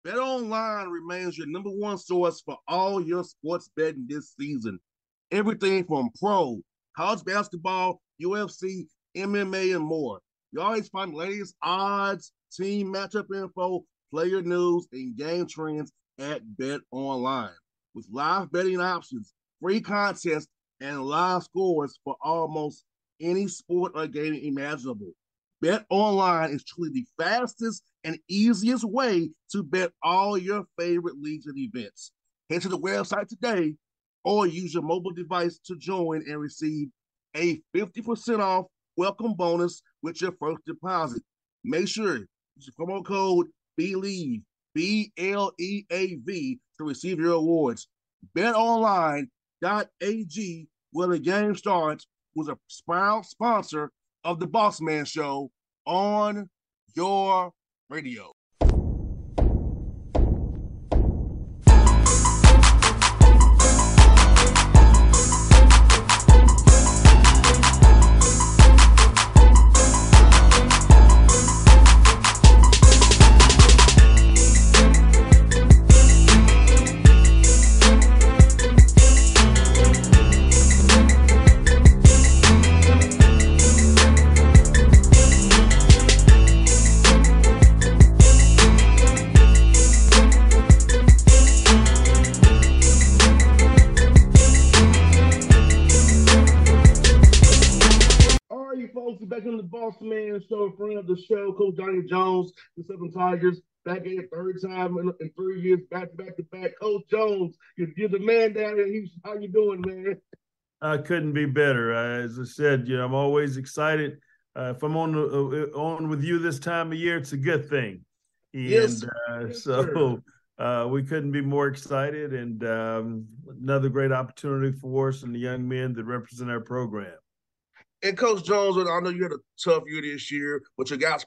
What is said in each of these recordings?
BetOnline remains your number one source for all your sports betting this season. Everything from pro, college basketball, UFC, MMA, and more. You always find the latest odds, team matchup info, player news, and game trends at BetOnline. With live betting options, free contests, and live scores for almost any sport or game imaginable. Bet Online is truly the fastest and easiest way to bet all your favorite leagues and events. Head to the website today or use your mobile device to join and receive a 50% off welcome bonus with your first deposit. Make sure you use the promo code BELIEVE, BLEAV, to receive your awards. BetOnline.ag, where the game starts, was a proud sponsor of the Bossman Show on your radio. Folks, back on the Bossman Show, friend of the show, Coach Johnny Jones, the Southern Tigers, back at the third time in 3 years, back to back to back. Coach Jones, you're the man down in Houston. How you doing, man? I couldn't be better. As I said, I'm always excited. If I'm on with you this time of year, it's a good thing. And yes, yes, we couldn't be more excited. And another great opportunity for us and the young men that represent our program. And Coach Jones, I know you had a tough year this year, but your guys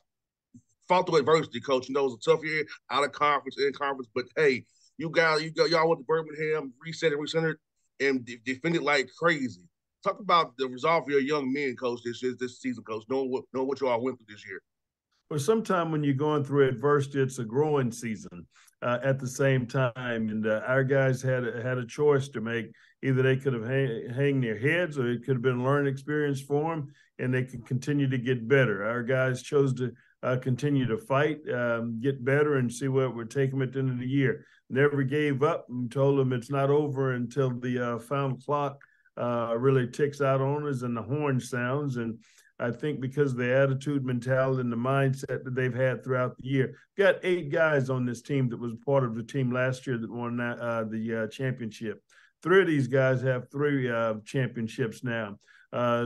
fought through adversity, Coach. You know, it was a tough year out of conference, in conference, but hey, y'all went to Birmingham, recentered, and defended like crazy. Talk about the resolve of your young men, Coach, this season, Coach, knowing what you all went through this year. Well, sometimes when you're going through adversity, it's a growing season at the same time. And our guys had a choice to make. Either they could have hang their heads, or it could have been a learning experience for them, and they could continue to get better. Our guys chose to continue to fight, get better, and see where it would take them at the end of the year. Never gave up and told them it's not over until the final clock really ticks out on us and the horn sounds. And I think because of the attitude, mentality, and the mindset that they've had throughout the year. Got 8 guys on this team that was part of the team last year that won the championship. 3 of these guys have 3 championships now.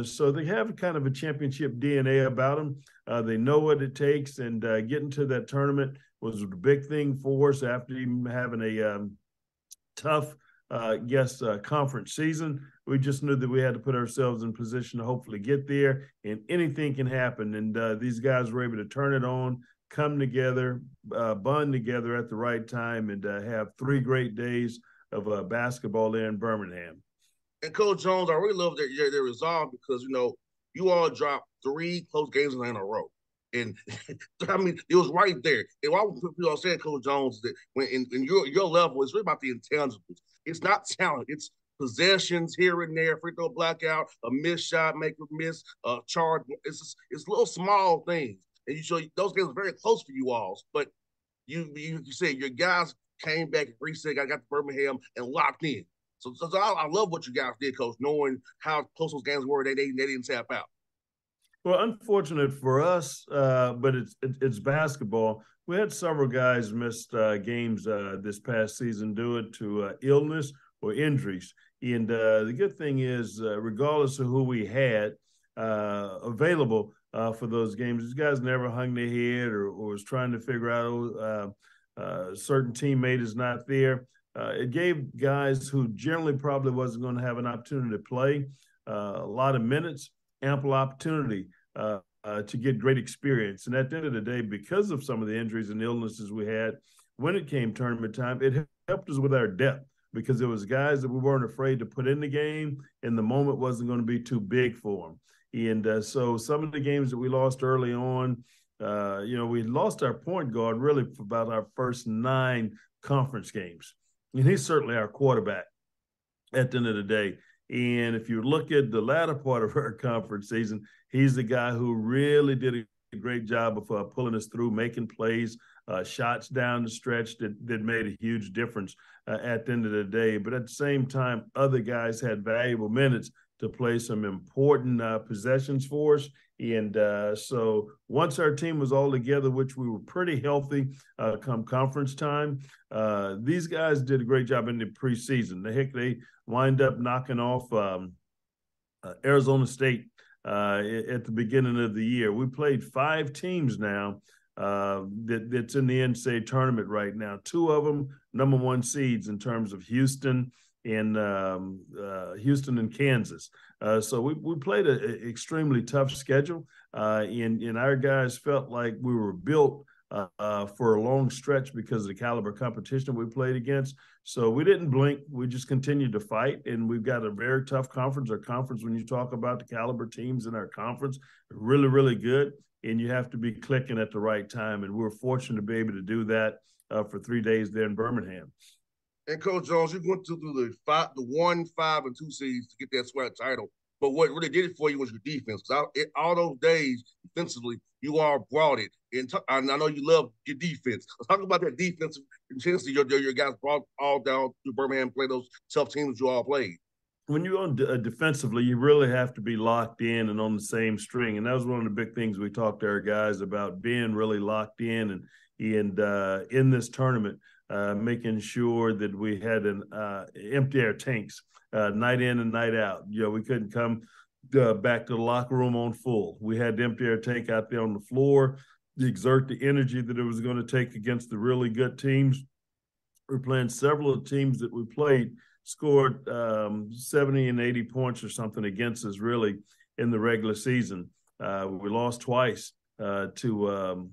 So they have kind of a championship DNA about them. They know what it takes, and getting to that tournament was a big thing for us after even having a tough conference season. We just knew that we had to put ourselves in position to hopefully get there, and anything can happen. And these guys were able to turn it on, come together, bond together at the right time, and have 3 great days of basketball there in Birmingham. And Coach Jones, I really love their resolve because, you all dropped 3 close games in a row. And I mean, it was right there. And why people are saying, Coach Jones, that when in your level, it's really about the intangibles. It's not talent. It's possessions here and there, free throw blackout, a missed shot, make a miss, a charge. It's little small things. And you show those games are very close for you all. But you said your guys came back and reset, got to Birmingham and locked in. So I love what you guys did, Coach, knowing how close those games were. They didn't tap out. Well, unfortunate for us, but it's basketball. We had several guys missed games this past season due to illness or injuries. And the good thing is, regardless of who we had available for those games, these guys never hung their head or was trying to figure out a certain teammate is not there. It gave guys who generally probably wasn't going to have an opportunity to play a lot of minutes, ample opportunity to get great experience. And at the end of the day, because of some of the injuries and illnesses we had, when it came tournament time, it helped us with our depth because there was guys that we weren't afraid to put in the game, and the moment wasn't going to be too big for them. And so some of the games that we lost early on, we lost our point guard really for about our first 9 conference games. And he's certainly our quarterback at the end of the day. And if you look at the latter part of our conference season, he's the guy who really did a great job of pulling us through, making plays, shots down the stretch that made a huge difference at the end of the day. But at the same time, other guys had valuable minutes to play some important possessions for us. And so once our team was all together, which we were pretty healthy come conference time, these guys did a great job in the preseason. They wind up knocking off Arizona State at the beginning of the year. We played 5 teams now that's in the NCAA tournament right now. 2 of them #1 seeds in terms of Houston and Kansas. So we played an extremely tough schedule, and our guys felt like we were built for a long stretch because of the caliber competition we played against. So we didn't blink. We just continued to fight, and we've got a very tough conference. Our conference, when you talk about the caliber teams in our conference, really, really good, and you have to be clicking at the right time, and we're fortunate to be able to do that for 3 days there in Birmingham. And Coach Jones, you went through the 1, 5, and 2 seeds to get that SWAC title. But what really did it for you was your defense. All those days defensively, you all brought it. And I know you love your defense. Let's talk about that defensive intensity your guys brought all down to Birmingham, play those tough teams you all played. When you're on defensively, you really have to be locked in and on the same string. And that was one of the big things we talked to our guys about, being really locked in and in this tournament, making sure that we had an empty our tanks night in and night out. We couldn't come back to the locker room on full. We had to empty our tank out there on the floor, exert the energy that it was going to take against the really good teams. We're playing several of the teams that we played scored 70 and 80 points or something against us really in the regular season. We lost twice to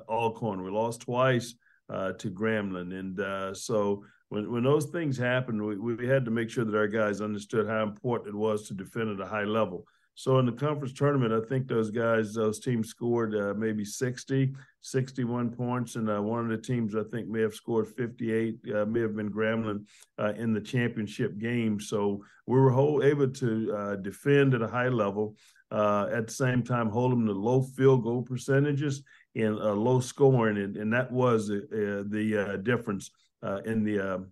Alcorn. We lost twice to Grambling. And so when those things happened, we had to make sure that our guys understood how important it was to defend at a high level. So in the conference tournament, I think those teams scored maybe 60, 61 points. And one of the teams I think may have scored 58, may have been Grambling in the championship game. So we were able to defend at a high level, at the same time hold them to low field goal percentages and low scoring. And that was the difference in the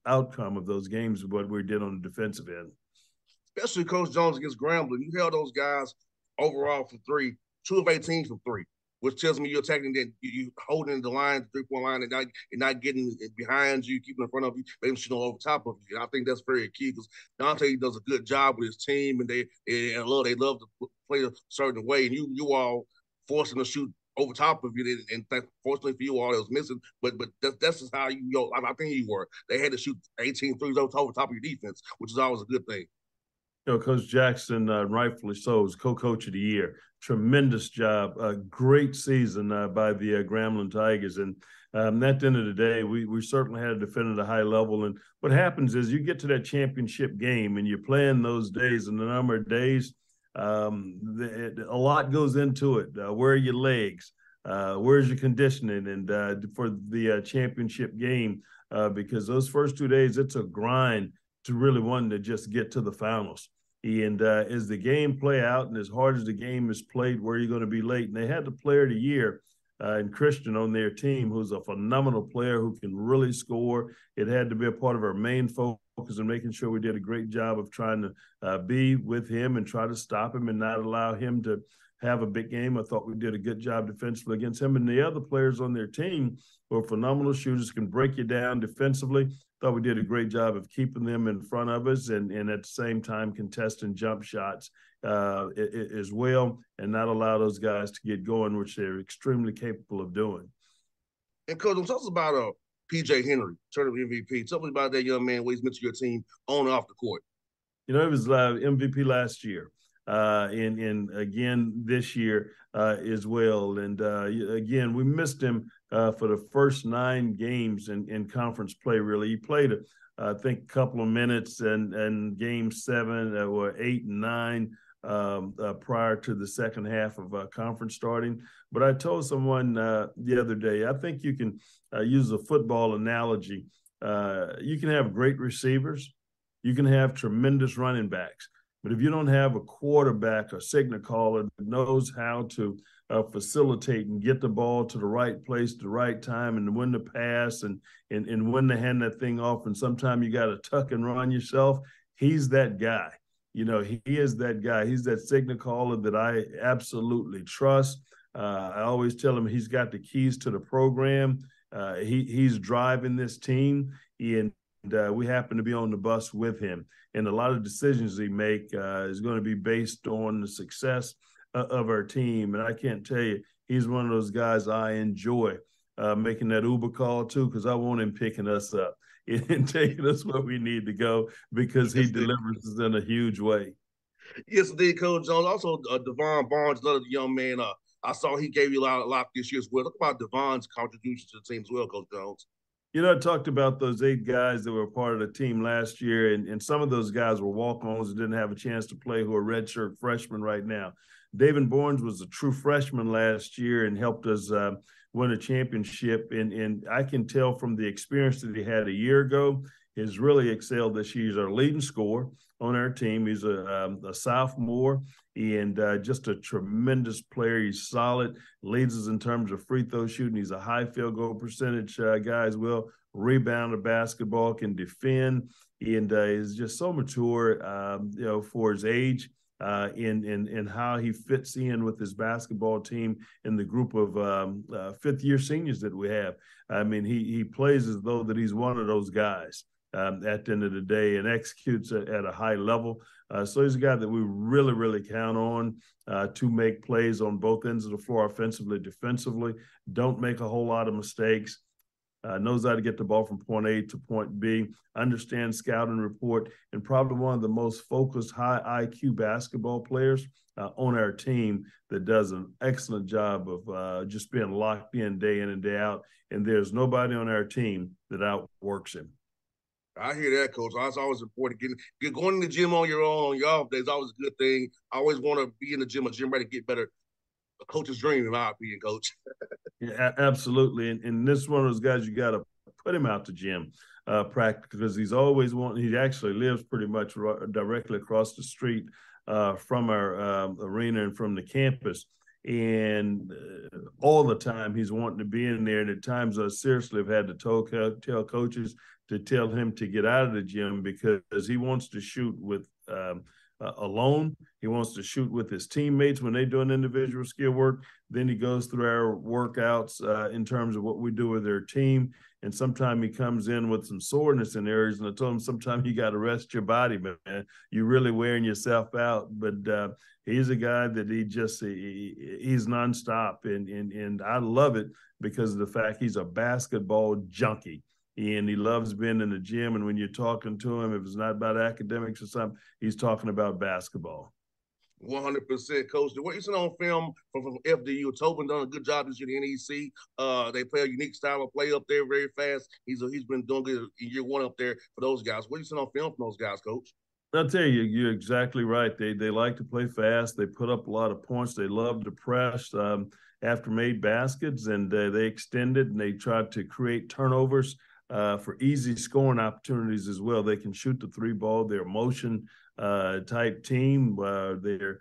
outcome of those games, what we did on the defensive end. Especially Coach Jones against Grambling. You held those guys overall for 3, 2 of 18 for 3, which tells me you're attacking that you holding the line, the 3-point line, and not getting behind you, keeping in front of you, making sure you over top of you. And I think that's very key because Dante does a good job with his team, and they love to play a certain way, and you all forcing to shoot over top of you, and fortunately for you all, it was missing. But that's just how I think you were. They had to shoot 18 threes over top of your defense, which is always a good thing. Coach Jackson, rightfully so, is co-coach of the year. Tremendous job, a great season by the Grambling Tigers. And at the end of the day, we certainly had to defend at a high level. And what happens is you get to that championship game and you're playing those days, and the number of days, a lot goes into it. Where are your legs? Where's your conditioning? And for the championship game, because those first 2 days, it's a grind to really want to just get to the finals. And as the game play out and as hard as the game is played, where you're going to be late. And they had the player of the year and Christian on their team, who's a phenomenal player who can really score. It had to be a part of our main focus and making sure we did a great job of trying to be with him and try to stop him and not allow him to have a big game. I thought we did a good job defensively against him. And the other players on their team were phenomenal shooters, can break you down defensively. Thought we did a great job of keeping them in front of us and at the same time contesting jump shots as well, and not allow those guys to get going, which they're extremely capable of doing. And Coach, tell us about PJ Henry, tournament MVP. Tell me about that young man, what he's meant to your team on and off the court. He was MVP last year. And again this year as well. And again, we missed him for the first 9 games in conference play. Really, he played I think a couple of minutes and game 7 or 8 and 9 prior to the second half of conference starting. But I told someone the other day, I think you can use a football analogy. You can have great receivers, you can have tremendous running backs, but if you don't have a quarterback or signal caller that knows how to facilitate and get the ball to the right place at the right time and when to pass and when to hand that thing off, and sometimes you got to tuck and run yourself, he's that guy. He is that guy. He's that signal caller that I absolutely trust. I always tell him he's got the keys to the program. He's driving this team, and we happen to be on the bus with him. And a lot of decisions he make is going to be based on the success of our team. And I can't tell you, he's one of those guys I enjoy making that Uber call too, because I want him picking us up and taking us where we need to go, because he delivers us in a huge way. Yes, indeed, Coach Jones. Also, Devon Barnes, another young man. I saw he gave you a lot this year as well. Look about Devon's contribution to the team as well, Coach Jones. I talked about those 8 guys that were part of the team last year, and some of those guys were walk-ons that didn't have a chance to play, who are redshirt freshmen right now. David Barnes was a true freshman last year and helped us win a championship. And I can tell from the experience that he had a year ago, he's really excelled this year. He's our leading scorer on our team. He's a sophomore and just a tremendous player. He's solid, leads us in terms of free throw shooting. He's a high field goal percentage guy as well. Rebound the basketball, can defend, and is just so mature, for his age. In how he fits in with his basketball team and the group of fifth-year seniors that we have. I mean, he plays as though that he's one of those guys at the end of the day, and executes at a high level. So he's a guy that we really, really count on to make plays on both ends of the floor, offensively, defensively. Don't make a whole lot of mistakes. Knows how to get the ball from point A to point B, understands scouting report, and probably one of the most focused, high IQ basketball players on our team that does an excellent job of just being locked in and day out. And there's nobody on our team that outworks him. I hear that, Coach. It's always important. Going in the gym on your own, on your off days, always a good thing. I always want to be in the gym, a gym ready to get better. A coach's dream, in my opinion, Coach. Yeah, absolutely. And this is one of those guys you got to put him out the gym practice, because he's always wanting. He actually lives pretty much directly across the street from our arena and from the campus. And all the time he's wanting to be in there. And at times I seriously have had to tell coaches to tell him to get out of the gym, because he wants to shoot with alone. He wants to shoot with his teammates when they do an individual skill work. Then he goes through our workouts in terms of what we do with their team. And sometimes he comes in with some soreness in areas. And I told him, sometimes you got to rest your body, man. You're really wearing yourself out. But he's a guy that he's nonstop. And I love it because of the fact he's a basketball junkie. And he loves being in the gym. And when you're talking to him, if it's not about academics or something, he's talking about basketball. 100%, Coach. What you seen on film from FDU, Tobin done a good job this year in the NEC. They play a unique style of play up there, very fast. He's been doing good in year one up there for those guys. What you seen on film from those guys, Coach? I'll tell you, you're exactly right. They like to play fast. They put up a lot of points. They love to press after made baskets, and they extended, and they tried to create turnovers for easy scoring opportunities as well. They can shoot the 3 ball. They're a motion type team. Their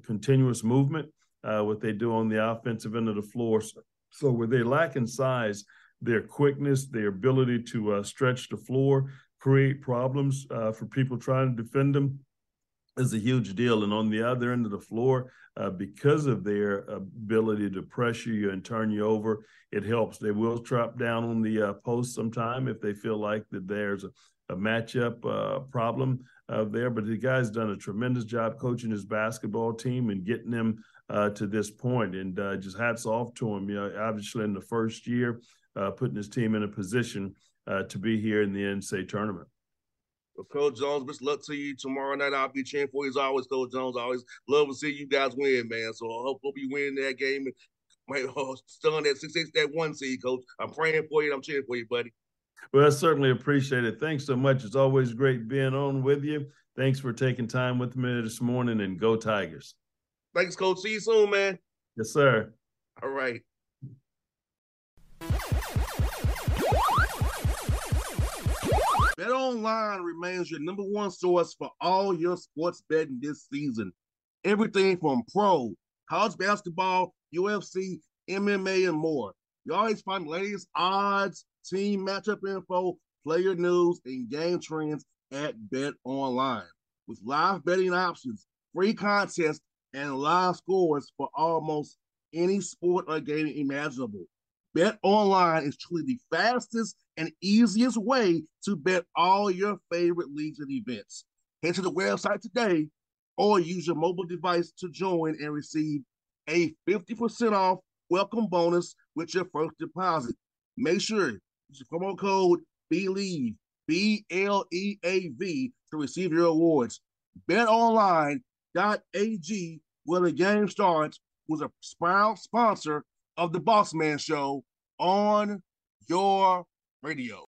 continuous movement, what they do on the offensive end of the floor. So where they lack in size, their quickness, their ability to stretch the floor, create problems for people trying to defend them, is a huge deal. And on the other end of the floor, because of their ability to pressure you and turn you over, it helps. They will trap down on the post sometime if they feel like that there's a matchup problem there. But the guy's done a tremendous job coaching his basketball team and getting them to this point. And just hats off to him. Obviously in the first year, putting his team in a position to be here in the NCAA tournament. Well, Coach Jones, best luck to you tomorrow night. I'll be cheering for you as always, Coach Jones. I always love to see you guys win, man. So I hope you win that game and might stun that 6-6, that 1 seed, Coach. I'm praying for you. And I'm cheering for you, buddy. Well, I certainly appreciate it. Thanks so much. It's always great being on with you. Thanks for taking time with me this morning, and go Tigers. Thanks, Coach. See you soon, man. Yes, sir. All right. BetOnline remains your number one source for all your sports betting this season. Everything from pro, college basketball, UFC, MMA, and more. You always find the latest odds, team matchup info, player news, and game trends at BetOnline. With live betting options, free contests, and live scores for almost any sport or game imaginable. BetOnline is truly the fastest and easiest way to bet all your favorite leagues and events. Head to the website today or use your mobile device to join and receive a 50% off welcome bonus with your first deposit. Make sure you use the promo code BLEAV, BLEAV, to receive your awards. BetOnline.ag, where the game starts, was a proud sponsor of the Bossman Show on your radio.